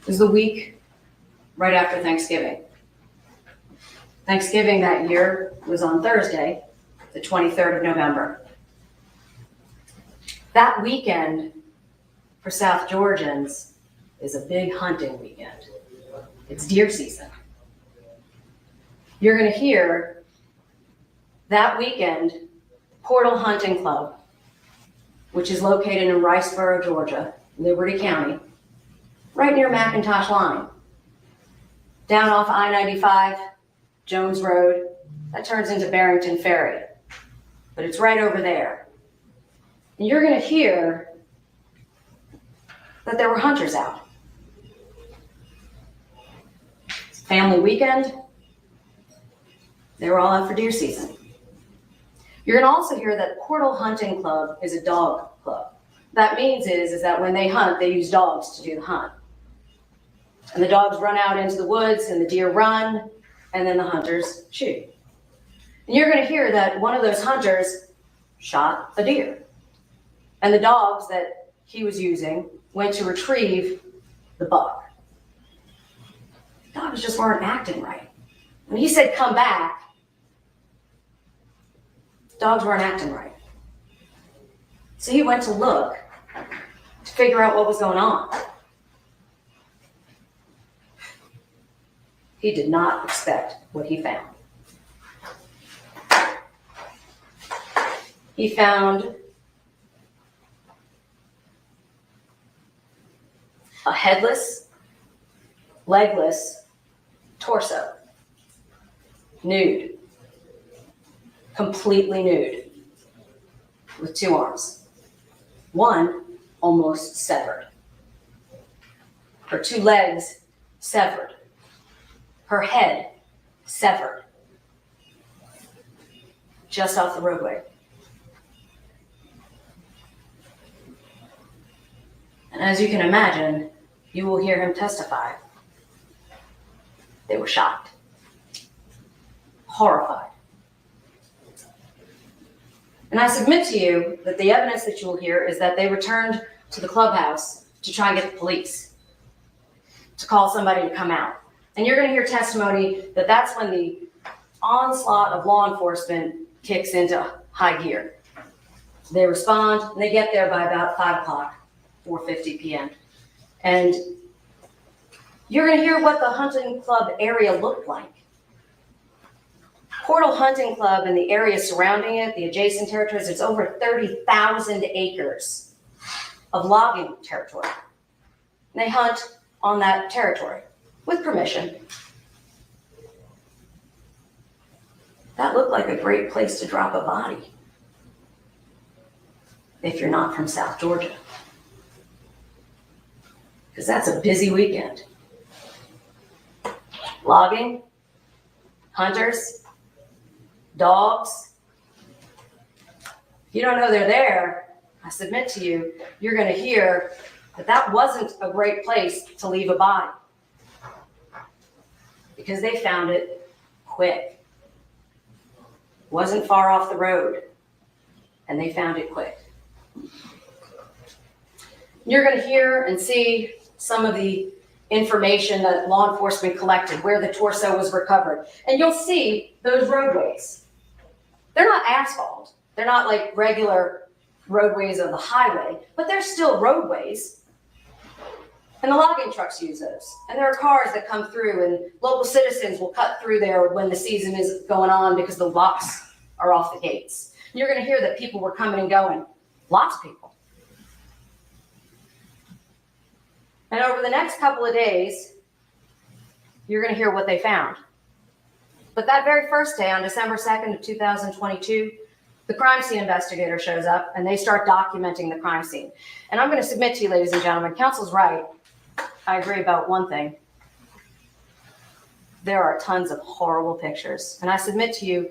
It was the week right after Thanksgiving. Thanksgiving that year was on Thursday, the 23rd of November. That weekend for South Georgians is a big hunting weekend. It's deer season. You're going to hear that weekend, Portal Hunting Club, which is located in Riceboro, Georgia, Liberty County, right near McIntosh Line, down off I-95, Jones Road, that turns into Barrington Ferry, but it's right over there. And you're going to hear that there were hunters out. It's a family weekend. They were all out for deer season. You're going to also hear that Portal Hunting Club is a dog club. That means is that when they hunt, they use dogs to do the hunt. And the dogs run out into the woods and the deer run, and then the hunters shoot. And you're going to hear that one of those hunters shot a deer. And the dogs that he was using went to retrieve the buck. The dogs just weren't acting right. When he said, "Come back," dogs weren't acting right. So he went to look to figure out what was going on. He did not expect what he found. He found a headless, legless torso, nude, completely nude, with two arms. One almost severed. Her two legs severed. Her head severed. Just off the roadway. And as you can imagine, you will hear him testify. They were shocked, horrified. And I submit to you that the evidence that you will hear is that they returned to the clubhouse to try and get the police, to call somebody to come out. And you're going to hear testimony that that's when the onslaught of law enforcement kicks into high gear. They respond, and they get there by about 5 o'clock, 4:50 p.m. And you're going to hear what the hunting club area looked like. Portal Hunting Club and the area surrounding it, the adjacent territories, it's over 30,000 acres of logging territory. And they hunt on that territory with permission. That looked like a great place to drop a body if you're not from South Georgia, because that's a busy weekend. Logging, hunters, dogs. If you don't know they're there, I submit to you, you're going to hear that that wasn't a great place to leave a body, because they found it quick. Wasn't far off the road, and they found it quick. You're going to hear and see some of the information that law enforcement collected, where the torso was recovered. And you'll see those roadways. They're not asphalt. They're not like regular roadways of the highway, but they're still roadways. And the logging trucks use those. And there are cars that come through, and local citizens will cut through there when the season is going on because the locks are off the gates. And you're going to hear that people were coming and going. Lots of people. And over the next couple of days, you're going to hear what they found. But that very first day, on December 2nd of 2022, the crime scene investigator shows up, and they start documenting the crime scene. And I'm going to submit to you, ladies and gentlemen, counsel's right. I agree about one thing. There are tons of horrible pictures. And I submit to you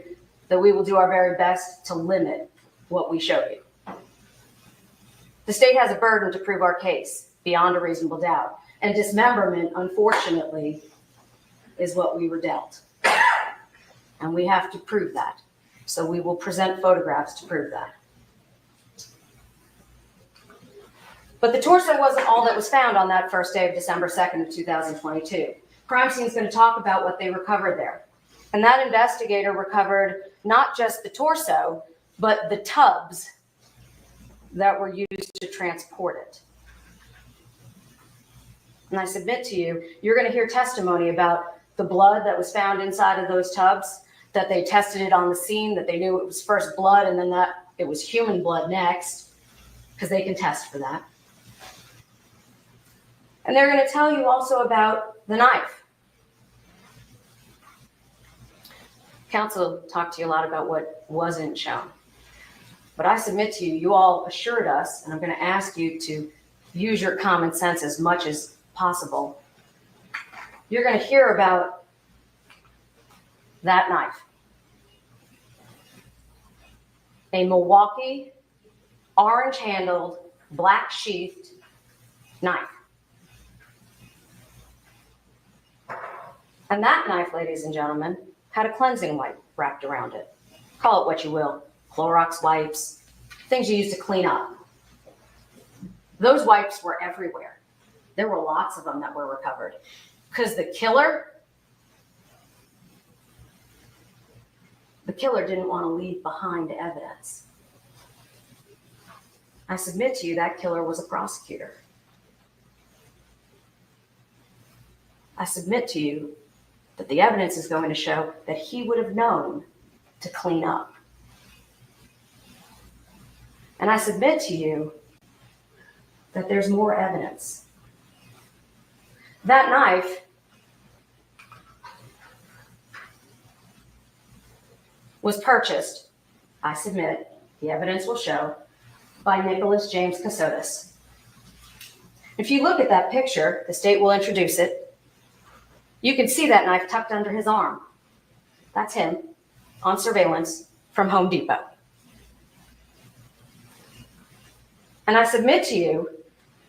that we will do our very best to limit what we show you. The state has a burden to prove our case beyond a reasonable doubt. And dismemberment, unfortunately, is what we were dealt. And we have to prove that. So we will present photographs to prove that. But the torso wasn't all that was found on that first day of December 2nd of 2022. Crime scene is going to talk about what they recovered there. And that investigator recovered not just the torso, but the tubs that were used to transport it. And I submit to you, you're going to hear testimony about the blood that was found inside of those tubs, that they tested it on the scene, that they knew it was first blood and then that it was human blood next, because they can test for that. And they're going to tell you also about the knife. Counsel talked to you a lot about what wasn't shown. But I submit to you, you all assured us, and I'm going to ask you to use your common sense as much as possible. You're going to hear about that knife. A Milwaukee, orange-handled, black-sheathed knife. And that knife, ladies and gentlemen, had a cleansing wipe wrapped around it. Call it what you will. Clorox wipes, things you use to clean up. Those wipes were everywhere. There were lots of them that were recovered. Because the killer didn't want to leave behind evidence. I submit to you that killer was a prosecutor. I submit to you that the evidence is going to show that he would have known to clean up. And I submit to you that there's more evidence. That knife was purchased, I submit, the evidence will show, by Nicholas James Kassotis. If you look at that picture, the state will introduce it, you can see that knife tucked under his arm. That's him on surveillance from Home Depot. And I submit to you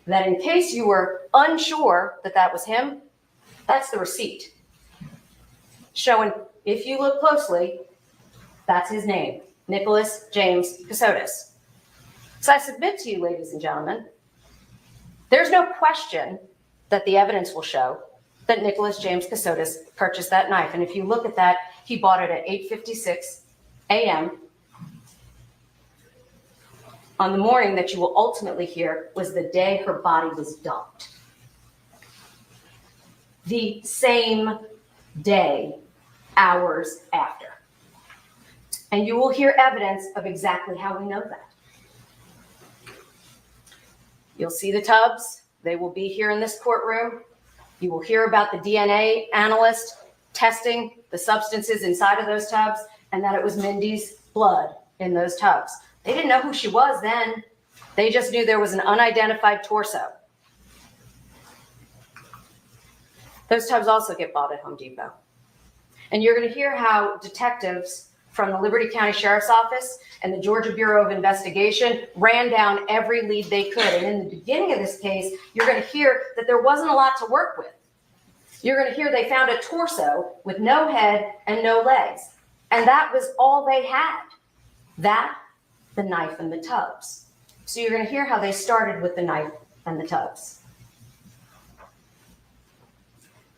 that in case you were unsure that that was him, that's the receipt. Showing, if you look closely, that's his name, Nicholas James Kassotis. So I submit to you, ladies and gentlemen, there's no question that the evidence will show that Nicholas James Kassotis purchased that knife. And if you look at that, he bought it at 8:56 a.m. on the morning that you will ultimately hear was the day her body was dumped. The same day, hours after. And you will hear evidence of exactly how we know that. You'll see the tubs. They will be here in this courtroom. You will hear about the DNA analyst testing the substances inside of those tubs and that it was Mindy's blood in those tubs. They didn't know who she was then. They just knew there was an unidentified torso. Those tubs also get bought at Home Depot. And you're going to hear how detectives from the Liberty County Sheriff's Office and the Georgia Bureau of Investigation ran down every lead they could. And in the beginning of this case, you're going to hear that there wasn't a lot to work with. You're going to hear they found a torso with no head and no legs. And that was all they had. That, the knife, and the tubs. So you're going to hear how they started with the knife and the tubs.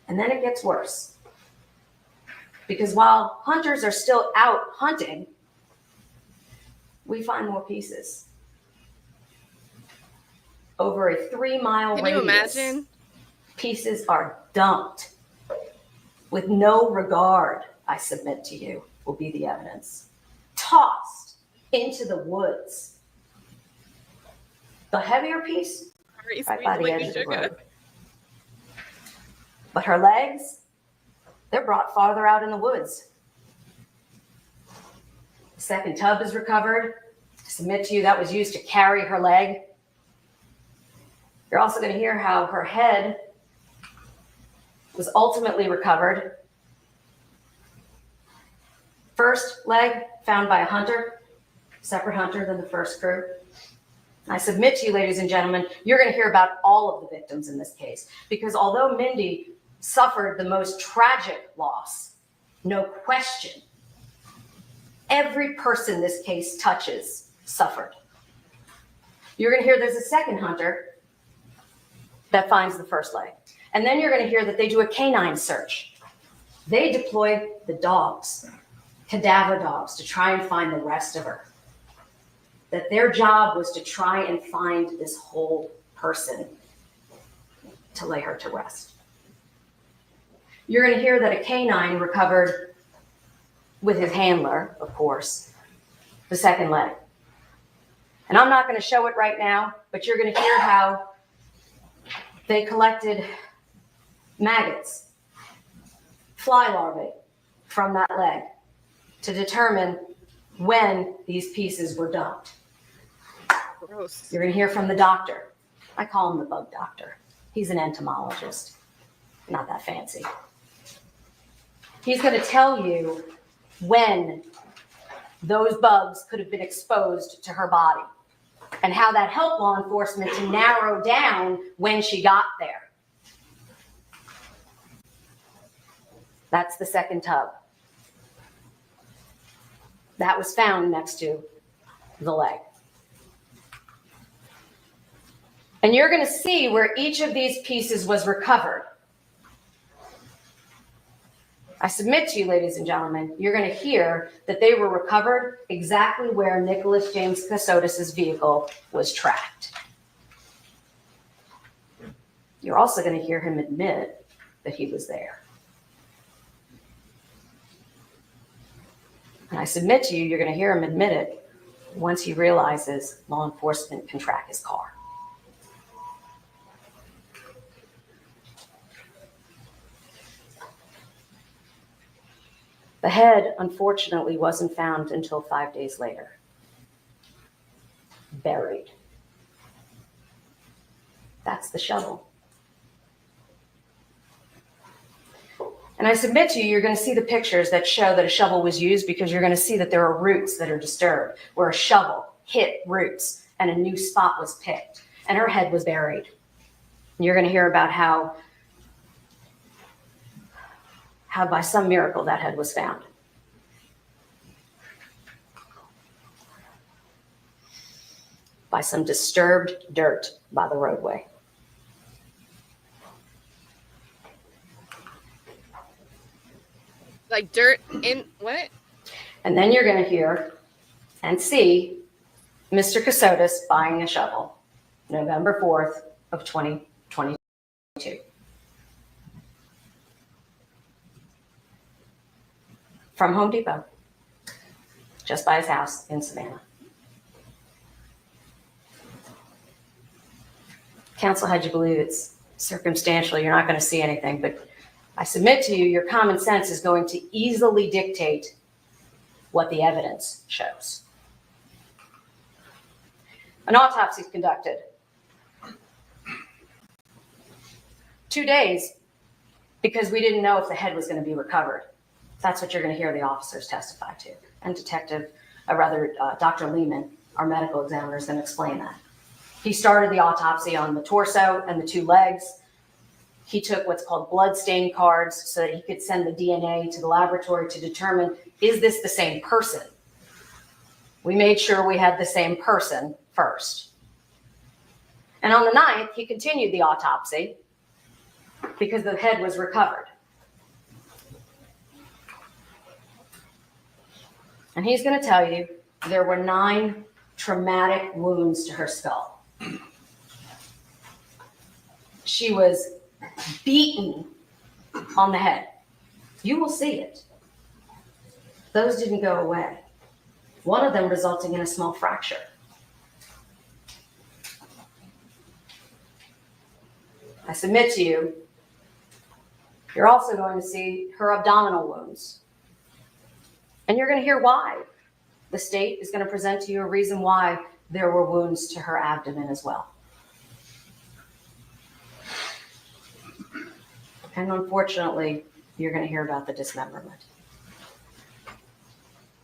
And then it gets worse. Because while hunters are still out hunting, we find more pieces. Over a 3-mile radius. Can you imagine? Pieces are dumped with no regard, I submit to you, will be the evidence. Tossed into the woods. The heavier piece, right by the edge of the road. But her legs, they're brought farther out in the woods. The second tub is recovered. I submit to you that was used to carry her leg. You're also going to hear how her head was ultimately recovered. First leg found by a hunter, separate hunter than the first crew. I submit to you, ladies and gentlemen, you're going to hear about all of the victims in this case, because although Mindy suffered the most tragic loss, no question, every person this case touches suffered. You're going to hear there's a second hunter that finds the first leg. And then you're going to hear that they do a canine search. They deploy the dogs, cadaver dogs, to try and find the rest of her. That their job was to try and find this whole person to lay her to rest. You're going to hear that a canine recovered with his handler, of course, the second leg. And I'm not going to show it right now, but you're going to hear how they collected maggots, fly larvae from that leg to determine when these pieces were dumped. Gross. You're going to hear from the doctor. I call him the bug doctor. He's an entomologist, not that fancy. He's going to tell you when those bugs could have been exposed to her body and how that helped law enforcement to narrow down when she got there. That's the second tub. That was found next to the leg. And you're going to see where each of these pieces was recovered. I submit to you, ladies and gentlemen, you're going to hear that they were recovered exactly where Nicholas James Kassotis' vehicle was tracked. You're also going to hear him admit that he was there. And I submit to you, you're going to hear him admit it once he realizes law enforcement can track his car. The head, unfortunately, wasn't found until 5 days later. Buried. That's the shovel. And I submit to you, you're going to see the pictures that show that a shovel was used because you're going to see that there are roots that are disturbed, where a shovel hit roots and a new spot was picked, and her head was buried. And you're going to hear about how by some miracle that head was found. By some disturbed dirt by the roadway. Like dirt in what? And then you're going to hear and see Mr. Kassotis buying a shovel, November 4th of 2022. From Home Depot, just by his house in Savannah. Counsel had you believe it's circumstantial, you're not going to see anything, but I submit to you, your common sense is going to easily dictate what the evidence shows. An autopsy is conducted. 2 days, because we didn't know if the head was going to be recovered. That's what you're going to hear the officers testify to. And Dr. Lehman, our medical examiner, is going to explain that. He started the autopsy on the torso and the 2 legs. He took what's called blood stain cards so that he could send the DNA to the laboratory to determine, is this the same person? We made sure we had the same person first. And on the 9th, he continued the autopsy because the head was recovered. And he's going to tell you there were 9 traumatic wounds to her skull. She was beaten on the head. You will see it. Those didn't go away. One of them resulting in a small fracture. I submit to you, you're also going to see her abdominal wounds. And you're going to hear why. The state is going to present to you a reason why there were wounds to her abdomen as well. And unfortunately, you're going to hear about the dismemberment.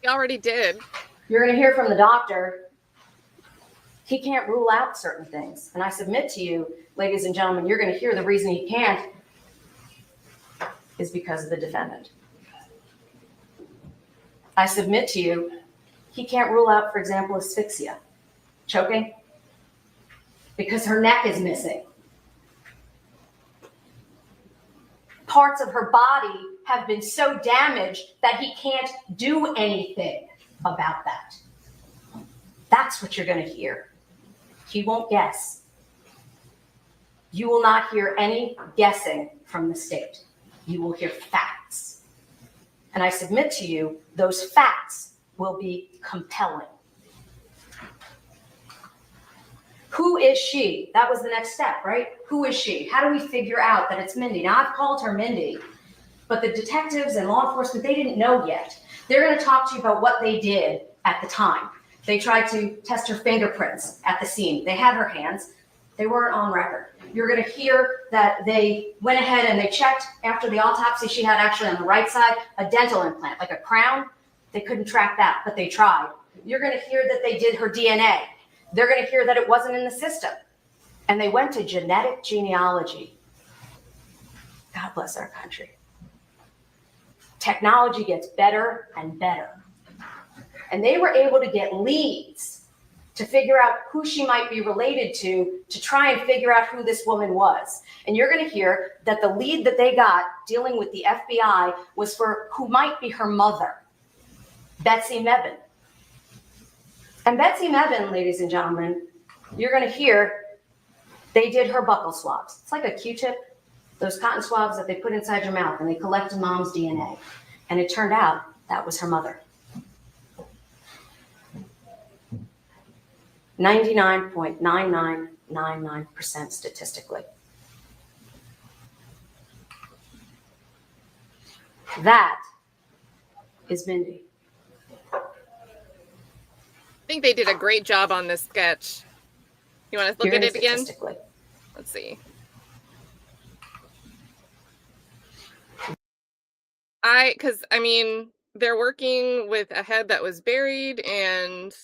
You already did. You're going to hear from the doctor. He can't rule out certain things. And I submit to you, ladies and gentlemen, you're going to hear the reason he can't is because of the defendant. I submit to you, he can't rule out, for example, asphyxia, choking, because her neck is missing. parts of her body have been so damaged that he can't do anything about that. That's what you're going to hear. He won't guess. You will not hear any guessing from the state. You will hear facts. And I submit to you, those facts will be compelling. Who is she? That was the next step, right? Who is she? How do we figure out that it's Mindy? Now, I've called her Mindy, but the detectives and law enforcement, they didn't know yet. They're going to talk to you about what they did at the time. They tried to test her fingerprints at the scene. They had her hands. They weren't on record. You're going to hear that they went ahead and they checked after the autopsy. She had actually on the right side a dental implant, like a crown. They couldn't track that, but they tried. You're going to hear that they did her DNA. They're going to hear that it wasn't in the system. And they went to genetic genealogy. God bless our country. Technology gets better and better. And they were able to get leads to figure out who she might be related to try and figure out who this woman was. And you're going to hear that the lead that they got dealing with the FBI was for who might be her mother, Betsy Mebane. And Betsy Mebane, ladies and gentlemen, you're going to hear they did her buccal swabs. It's like a Q-tip, those cotton swabs that they put inside your mouth, and they collected mom's DNA. And it turned out that was her mother. 99.9999% statistically. That is Mindy. I think they did a great job on this sketch. You want to look at it again? Let's see. Because they're working with a head that was buried and,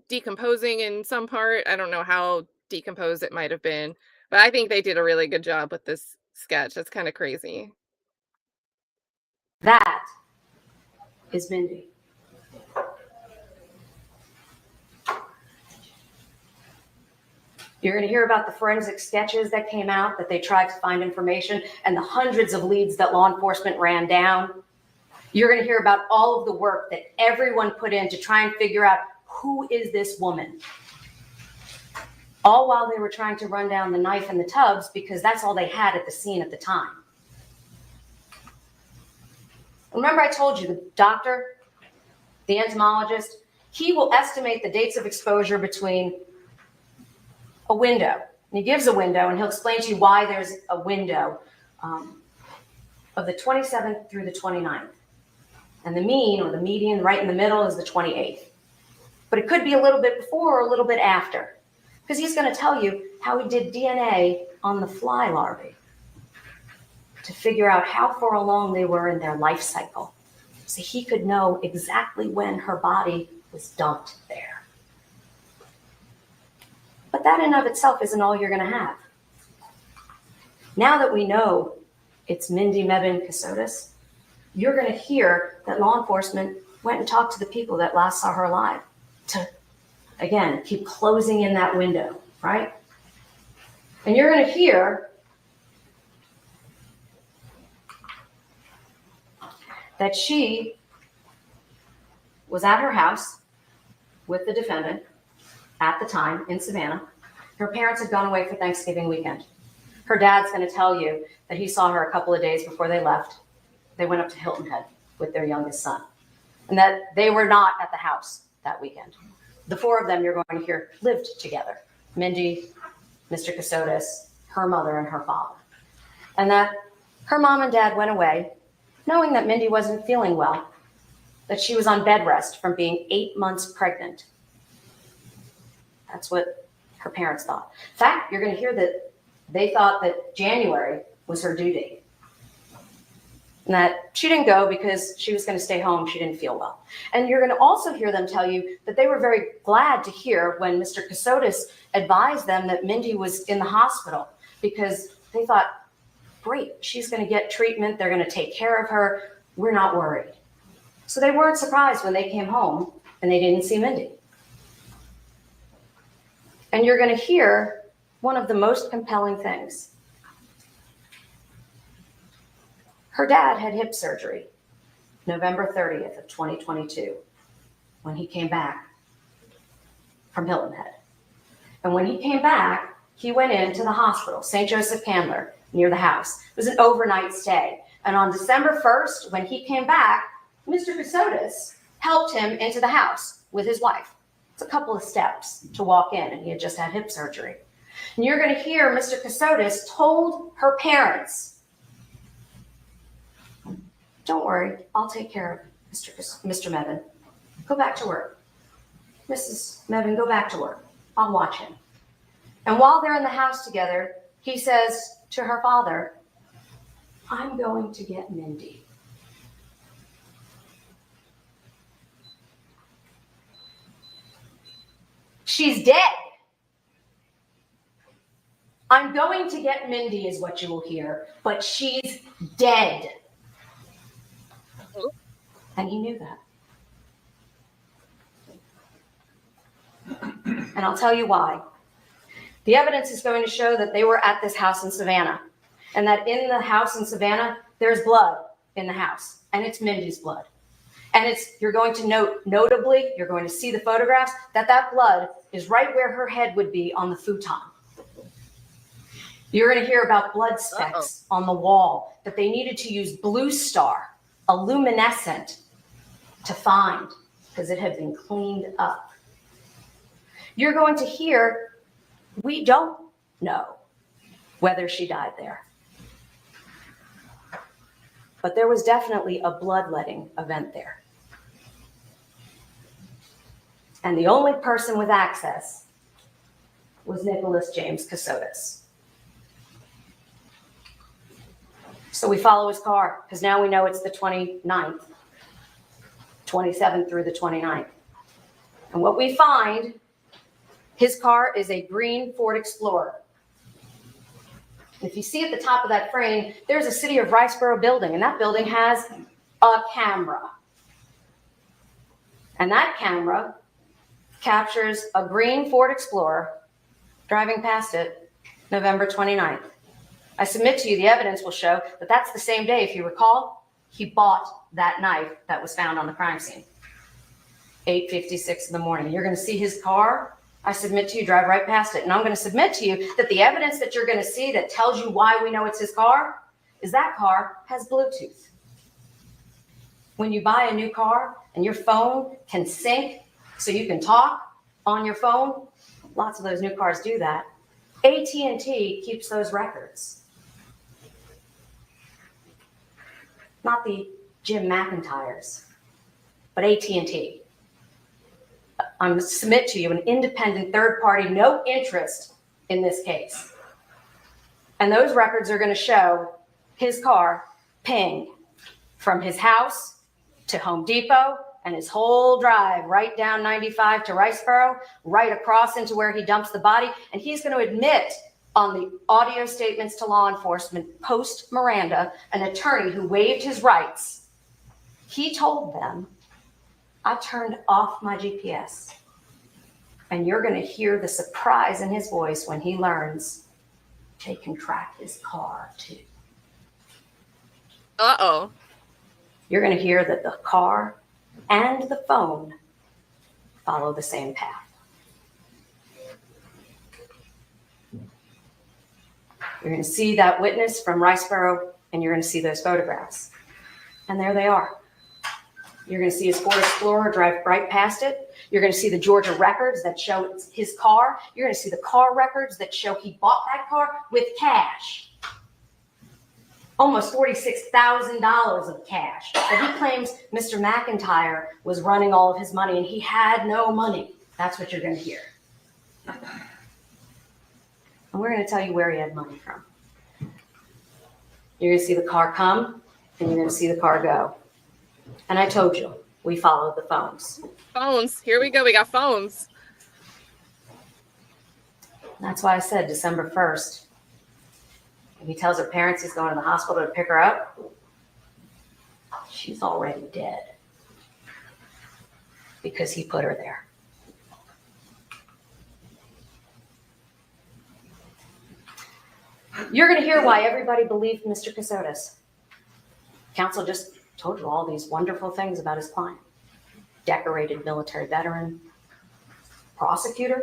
decomposing in some part. I don't know how decomposed it might have been, but I think they did a really good job with this sketch. That's kind of crazy. That is Mindy. You're going to hear about the forensic sketches that came out, that they tried to find information, and the hundreds of leads that law enforcement ran down. You're going to hear about all of the work that everyone put in to try and figure out who is this woman. All while they were trying to run down the knife and the tubs, because that's all they had at the scene at the time. Remember I told you the doctor, the entomologist, he will estimate the dates of exposure between a window. And he gives a window, and he'll explain to you why there's a window of the 27th through the 29th. And the mean, or the median, right in the middle is the 28th. But it could be a little bit before or a little bit after, because he's going to tell you how he did DNA on the fly larvae to figure out how far along they were in their life cycle. So he could know exactly when her body was dumped there. But that in of itself isn't all you're going to have. Now that we know it's Mindy Mebane Kassotis, you're going to hear that law enforcement went and talked to the people that last saw her alive to, again, keep closing in that window, right? And you're going to hear that she was at her house with the defendant at the time in Savannah. Her parents had gone away for Thanksgiving weekend. Her dad's going to tell you that he saw her a couple of days before they left. They went up to Hilton Head with their youngest son, and that they were not at the house that weekend. The four of them you're going to hear lived together. Mindy, Mr. Kassotis, her mother, and her father. And that her mom and dad went away knowing that Mindy wasn't feeling well, that she was on bed rest from being 8 months pregnant. That's what her parents thought. In fact, you're going to hear that they thought that January was her due date. And that she didn't go because she was going to stay home. She didn't feel well. And you're going to also hear them tell you that they were very glad to hear when Mr. Kassotis advised them that Mindy was in the hospital, because they thought, great, she's going to get treatment. They're going to take care of her. We're not worried. So they weren't surprised when they came home and they didn't see Mindy. And you're going to hear one of the most compelling things. Her dad had hip surgery November 30th of 2022 when he came back from Hilton Head. And when he came back, he went into the hospital, St. Joseph Candler, near the house. It was an overnight stay. And on December 1st, when he came back, Mr. Kassotis helped him into the house with his wife. It's a couple of steps to walk in, and he had just had hip surgery. And you're going to hear Mr. Kassotis told her parents, "Don't worry, I'll take care of Mr. Mevin. Go back to work. Mrs. Mevin, go back to work. I'll watch him." And while they're in the house together, he says to her father, "I'm going to get Mindy." She's dead. "I'm going to get Mindy" is what you will hear, but she's dead. And he knew that. And I'll tell you why. The evidence is going to show that they were at this house in Savannah, and that in the house in Savannah, there's blood in the house, and it's Mindy's blood. And you're going to notably, you're going to see the photographs, that blood is right where her head would be on the futon. You're going to hear about blood specks on the wall that they needed to use Blue Star, a luminescent, to find, because it had been cleaned up. You're going to hear, we don't know whether she died there. But there was definitely a bloodletting event there. And the only person with access was Nicholas James Kassotis. So we follow his car, because now we know it's the 29th, 27th through the 29th. And what we find, his car is a green Ford Explorer. If you see at the top of that frame, there's a City of Riceboro building, and that building has a camera. And that camera captures a green Ford Explorer driving past it November 29th. I submit to you, the evidence will show that that's the same day, if you recall, he bought that knife that was found on the crime scene. 8:56 in the morning. You're going to see his car. I submit to you, drive right past it. And I'm going to submit to you that the evidence that you're going to see that tells you why we know it's his car is that car has Bluetooth. When you buy a new car and your phone can sync so you can talk on your phone, lots of those new cars do that. AT&T keeps those records. Not the Jim McIntyres, but AT&T. I'm going to submit to you an independent third party, no interest in this case. And those records are going to show his car ping from his house to Home Depot and his whole drive right down 95 to Riceboro, right across into where he dumps the body. And he's going to admit on the audio statements to law enforcement post Miranda, an attorney who waived his rights, he told them, "I turned off my GPS." And you're going to hear the surprise in his voice when he learns they can track his car too. Uh-oh. You're going to hear that the car and the phone follow the same path. You're going to see that witness from Riceboro, and you're going to see those photographs. And there they are. You're going to see his Ford Explorer drive right past it. You're going to see the Georgia records that show it's his car. You're going to see the car records that show he bought that car with cash. Almost $46,000 of cash. But he claims Mr. McIntyre was running all of his money, and he had no money. That's what you're going to hear. And we're going to tell you where he had money from. You're going to see the car come, and you're going to see the car go. And I told you, we followed the phones. Phones. Here we go. We got phones. That's why I said December 1st. He tells her parents he's going to the hospital to pick her up. She's already dead. Because he put her there. You're going to hear why everybody believed Mr. Kassotis. Counsel just told you all these wonderful things about his client. Decorated military veteran, prosecutor,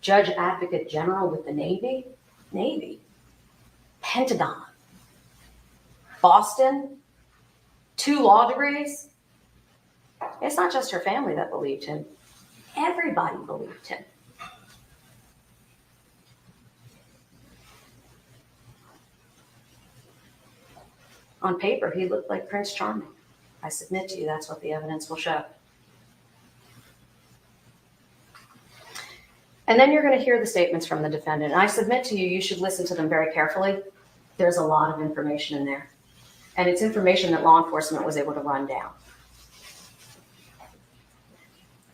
judge advocate general with the Navy, Pentagon, Boston, 2 law degrees. It's not just her family that believed him. Everybody believed him. On paper, he looked like Prince Charming. I submit to you that's what the evidence will show. And then you're going to hear the statements from the defendant. And I submit to you, you should listen to them very carefully. There's a lot of information in there. And it's information that law enforcement was able to run down.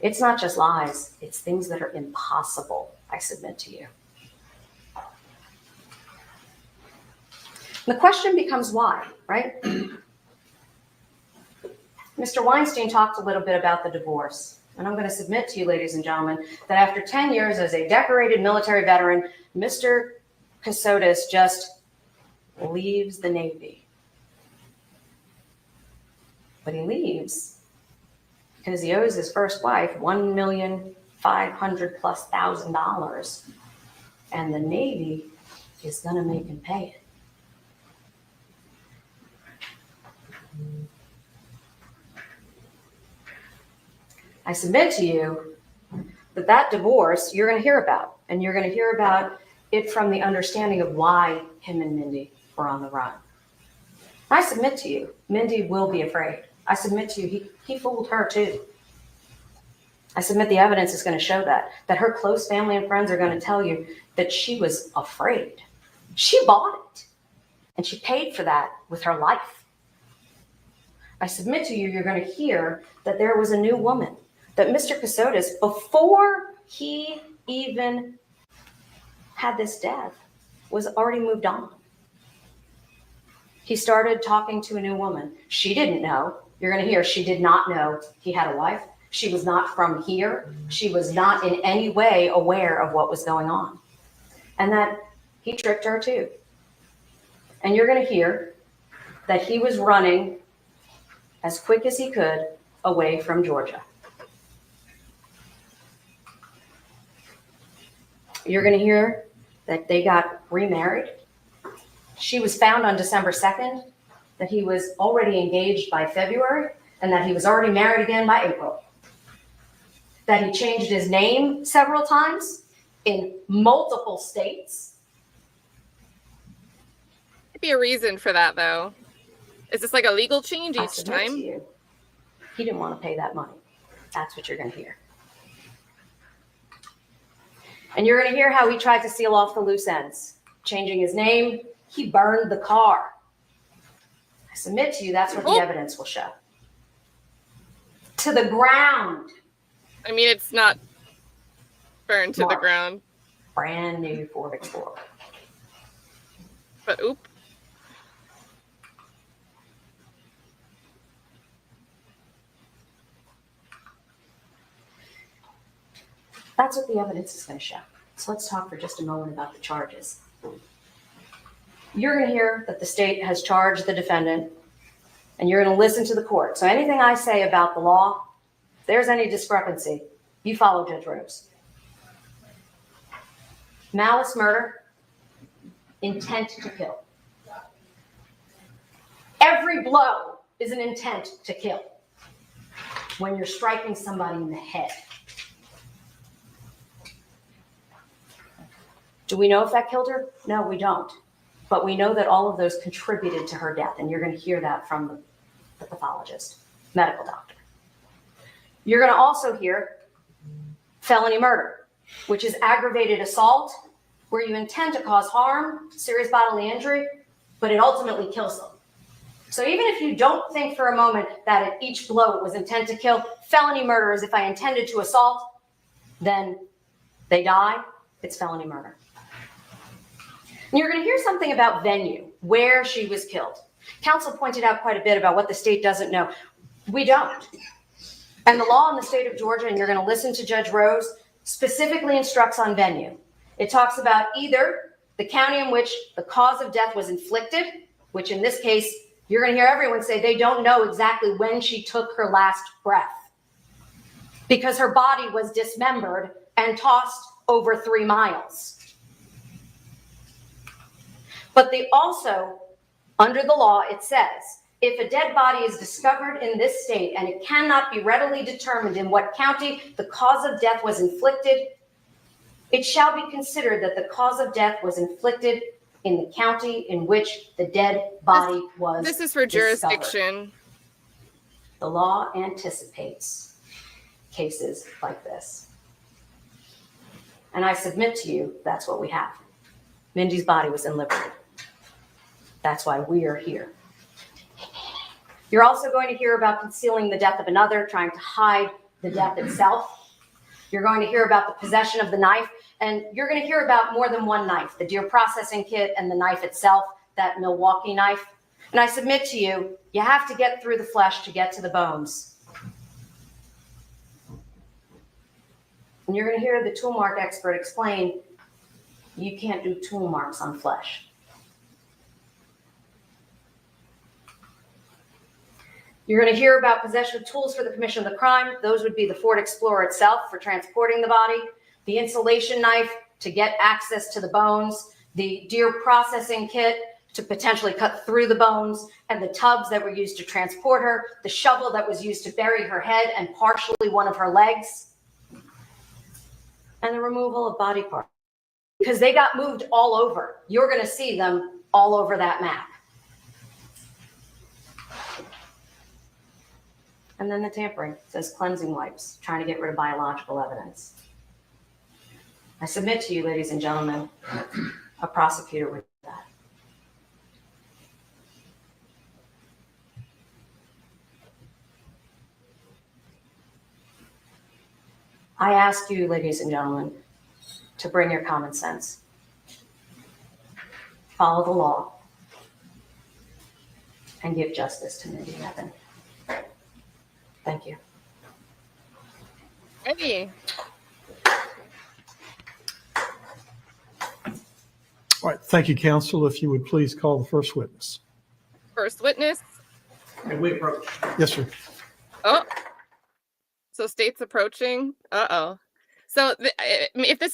It's not just lies, it's things that are impossible, I submit to you. The question becomes why, right? Mr. Weinstein talked a little bit about the divorce. And I'm going to submit to you, ladies and gentlemen, that after 10 years as a decorated military veteran, Mr. Kassotis just leaves the Navy. But he leaves because he owes his first wife $1,500,000+, and the Navy is going to make him pay it. I submit to you that that divorce you're going to hear about, and you're going to hear about it from the understanding of why him and Mindy were on the run. I submit to you, Mindy will be afraid. I submit to you, he fooled her too. I submit the evidence is going to show that her close family and friends are going to tell you that she was afraid. She bought it, and she paid for that with her life. I submit to you, you're going to hear that there was a new woman, that Mr. Kassotis, before he even had this death, was already moved on. He started talking to a new woman. She didn't know. You're going to hear she did not know he had a wife. She was not from here. She was not in any way aware of what was going on. And that he tricked her too. And you're going to hear that he was running as quick as he could away from Georgia. You're going to hear that they got remarried. She was found on December 2nd, that he was already engaged by February, and that he was already married again by April. That he changed his name several times in multiple states. Could be a reason for that, though. Is this like a legal change each time? To you, he didn't want to pay that money. That's what you're going to hear. And you're going to hear how he tried to seal off the loose ends. Changing his name, he burned the car. I submit to you, that's what the evidence will show. To the ground. I mean, it's not burned to the ground. Brand new Ford Explorer. But oop. That's what the evidence is going to show. So let's talk for just a moment about the charges. You're going to hear that the state has charged the defendant, and you're going to listen to the court. So anything I say about the law, if there's any discrepancy, you follow Judge Rose. Malice murder, intent to kill. Every blow is an intent to kill when you're striking somebody in the head. Do we know if that killed her? No, we don't. But we know that all of those contributed to her death, and you're going to hear that from the pathologist, medical doctor. You're going to also hear felony murder, which is aggravated assault, where you intend to cause harm, serious bodily injury, but it ultimately kills them. So even if you don't think for a moment that at each blow it was intent to kill, felony murder is if I intended to assault, then they die, it's felony murder. And you're going to hear something about venue, where she was killed. Counsel pointed out quite a bit about what the state doesn't know. We don't. And the law in the state of Georgia, and you're going to listen to Judge Rose, specifically instructs on venue. It talks about either the county in which the cause of death was inflicted, which in this case You're going to hear everyone say they don't know exactly when she took her last breath because her body was dismembered and tossed over 3 miles. But they also, under the law, it says, if a dead body is discovered in this state and it cannot be readily determined in what county the cause of death was inflicted, it shall be considered that the cause of death was inflicted in the county in which the dead body was This is for discovered. jurisdiction. The law anticipates cases like this. And I submit to you, that's what we have. Mindy's body was in Liberty. That's why we are here. You're also going to hear about concealing the death of another, trying to hide the death itself. You're going to hear about the possession of the knife, and you're going to hear about more than one knife, the deer processing kit and the knife itself, that Milwaukee knife. And I submit to you, you have to get through the flesh to get to the bones. And you're going to hear the tool mark expert explain, you can't do tool marks on flesh. You're going to hear about possession of tools for the commission of the crime. Those would be the Ford Explorer itself for transporting the body, the insulation knife to get access to the bones, the deer processing kit to potentially cut through the bones, and the tubs that were used to transport her, the shovel that was used to bury her head and partially one of her legs, and the removal of body parts. Because they got moved all over. You're going to see them all over that map. And then the tampering, it says cleansing wipes, trying to get rid of biological evidence. I submit to you, ladies and gentlemen, a prosecutor would do that. I ask you, ladies and gentlemen, to bring your common sense. Follow the law and give justice to Mindy Nevin. Thank you. Eddie. All right, thank you, counsel. If you would please call the first witness. First witness. And we approach. Yes, sir. Oh, so state's approaching. Uh-oh. So if this